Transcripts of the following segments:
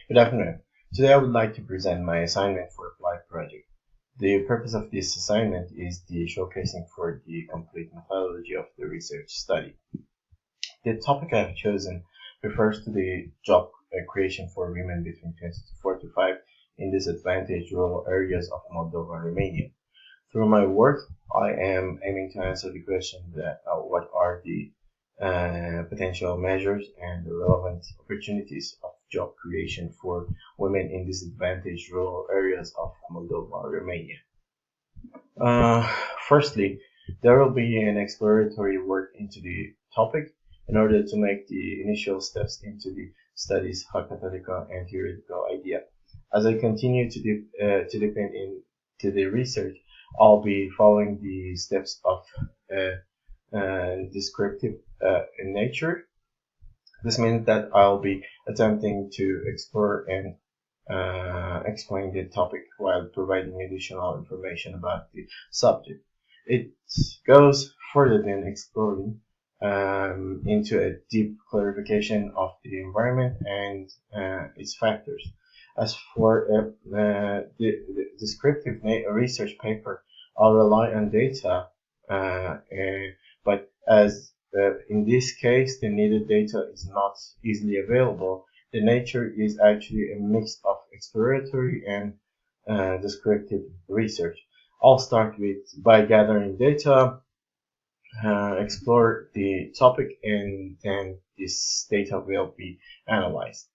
Good afternoon. Today I would like to present my assignment for applied project. The purpose of this assignment is the showcasing for the complete methodology of the research study. The topic I have chosen refers to the job creation for women between 20 to 45 in disadvantaged rural areas of Moldova and Romania. Through my work, I am aiming to answer the question that what are the potential measures and the relevant opportunities of job creation for women in disadvantaged rural areas of Moldova and Romania. Uh, Firstly, there will be an exploratory work into the topic in order to make the initial steps into the study's hypothetical and theoretical idea. As I continue to depend into the research, I'll be following the steps of descriptive in nature. This means that I'll be attempting to explore and explain the topic while providing additional information about the subject. It goes further than exploring into a deep clarification of the environment and its factors. As for the descriptive research paper, I'll rely on data, but as in this case the needed data is not easily available, the nature is actually a mix of exploratory and descriptive research. I'll start by gathering data, explore the topic, and then this data will be analyzed.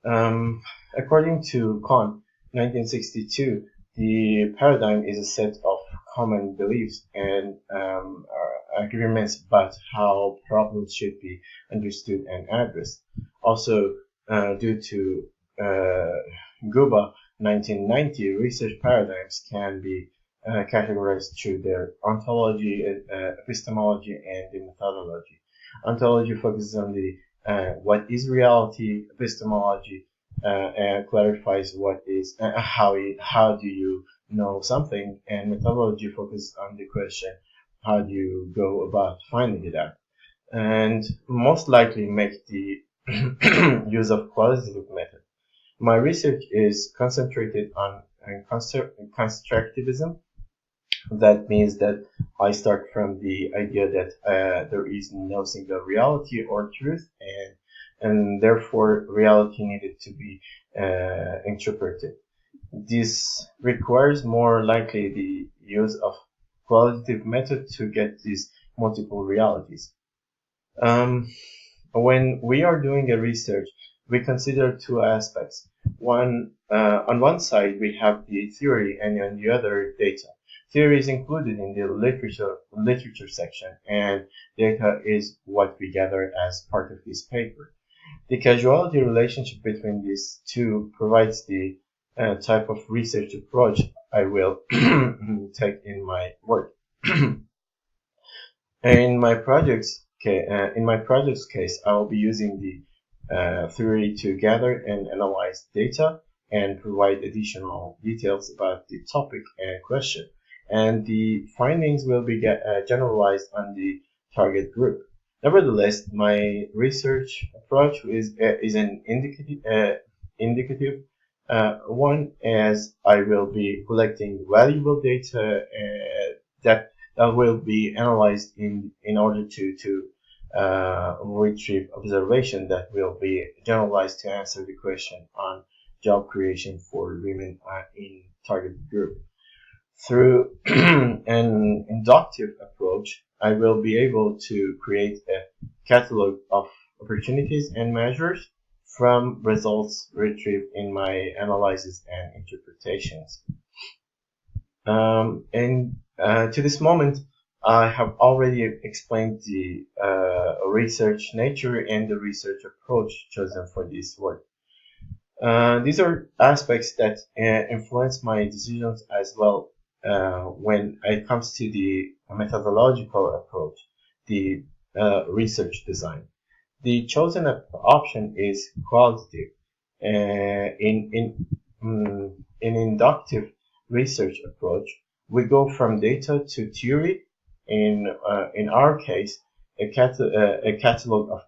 According to Kahn, 1962, the paradigm is a set of common beliefs and agreements about how problems should be understood and addressed. Also, due to Guba 1990, research paradigms can be categorized through their ontology, epistemology, and the methodology. Ontology focuses on the what is reality. Epistemology clarifies what is how do you know something, and methodology focuses on the question how do you go about finding it out, and most likely make the use of qualitative method. My research is concentrated on constructivism. That means that I start from the idea that there is no single reality or truth, and therefore reality needed to be interpreted. This requires more likely the use of qualitative method to get these multiple realities. When we are doing a research, we consider two aspects. On one side, we have the theory, and on the other, data. Theory is included in the literature section, and data is what we gather as part of this paper. The causality relationship between these two provides the type of research approach I will take in my work. In my project's case, I will be using the theory to gather and analyze data and provide additional details about the topic and question, and the findings will be generalized on the target group. Nevertheless, my research approach is an indicative one, as I will be collecting valuable data that will be analyzed in order to retrieve observation that will be generalized to answer the question on job creation for women in target group. Through an inductive approach, I will be able to create a catalog of opportunities and measures from results retrieved in my analysis and interpretations. To this moment, I have already explained the research nature and the research approach chosen for this work. These are aspects that influence my decisions as well when it comes to the methodological approach, the research design. The chosen option is qualitative. In inductive research approach, we go from data to theory. In our case, a catalog of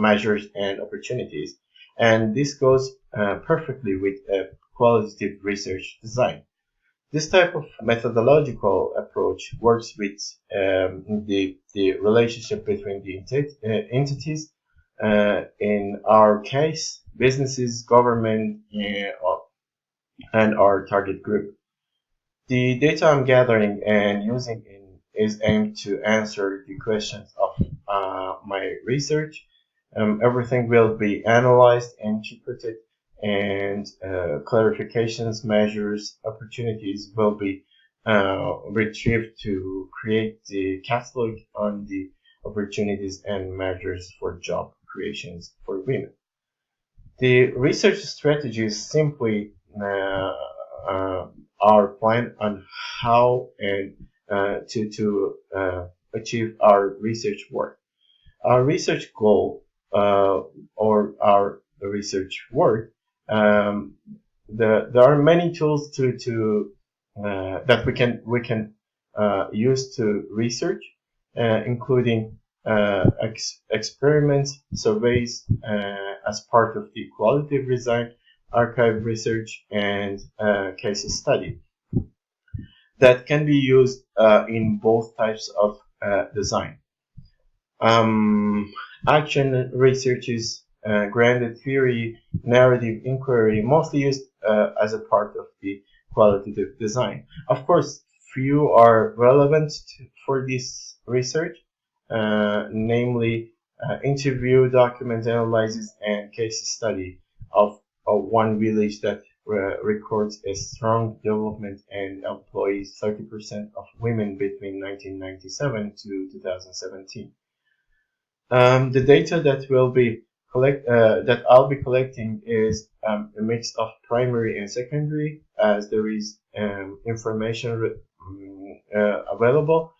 measures and opportunities. And this goes perfectly with a qualitative research design. This type of methodological approach works with the relationship between the entities, in our case, businesses, government, and our target group. The data I'm gathering and using is aimed to answer the questions of my research. Everything will be analyzed, interpreted, and clarifications, measures, opportunities will be retrieved to create the catalog on the opportunities and measures for job creations for women. The research strategy is simply uh, our plan on how and to achieve our research work. Our research goal or our research work, um, there are many tools that we can use to research, including experiments, surveys as part of the qualitative design, archive research, and case study that can be used in both types of design. Um, Action research is grounded theory, narrative inquiry, mostly used as a part of the qualitative design. Of course, few are relevant for this research, namely interview, document analysis, and case study of one village that records a strong development and employs 30% of women between 1997 to 2017. The data that I'll be collecting is a mix of primary and secondary, as there is information available,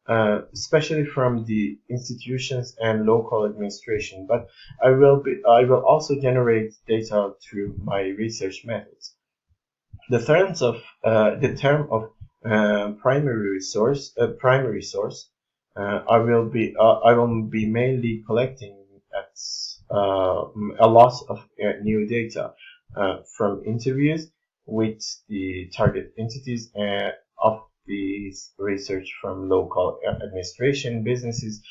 especially from the institutions and local administration. But I will also generate data through my research methods. The term of primary source, I will be mainly collecting at, a lot of new data from interviews with the target entities of these research from local administration, businesses,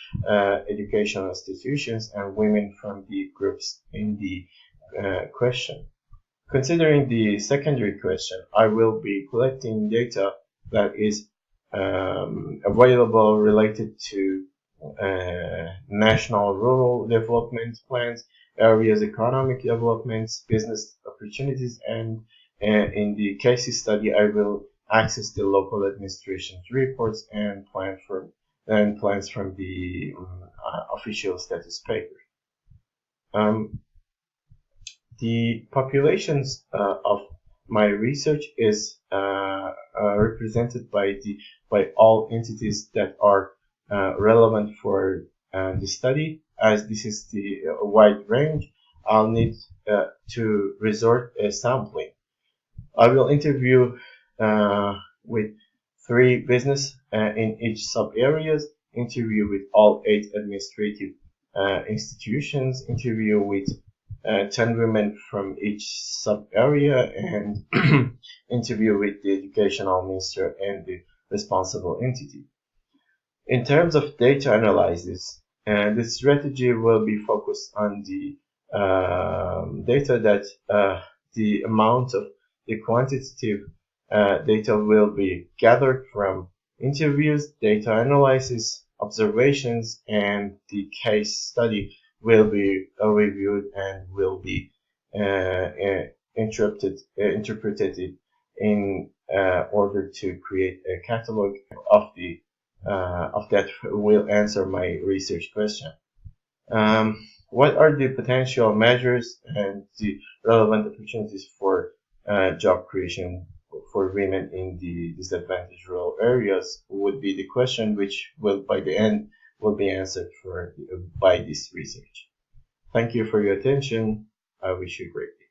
educational institutions, and women from the groups in the question. Considering the secondary question, I will be collecting data that is available related to national rural development plans, areas economic developments, business opportunities, and in the case study, I will access the local administration's reports and plans from the official status paper. The populations of my research is represented by all entities that are relevant for the study. As this is the wide range, I'll need to resort a sampling. I will interview with 3 business in each sub areas, interview with all 8 administrative institutions, interview with 10 women from each sub area, and interview with the educational minister and the responsible entity. In terms of data analysis, the strategy will be focused on the data that the amount of the quantitative data will be gathered from interviews, data analysis, observations, and the case study will be reviewed and will be interpreted in order to create a catalog of that will answer my research question. What are the potential measures and the relevant opportunities for job creation for women in the disadvantaged rural areas would be the question, which will by the end will be answered by this research. Thank you for your attention. I wish you a great day.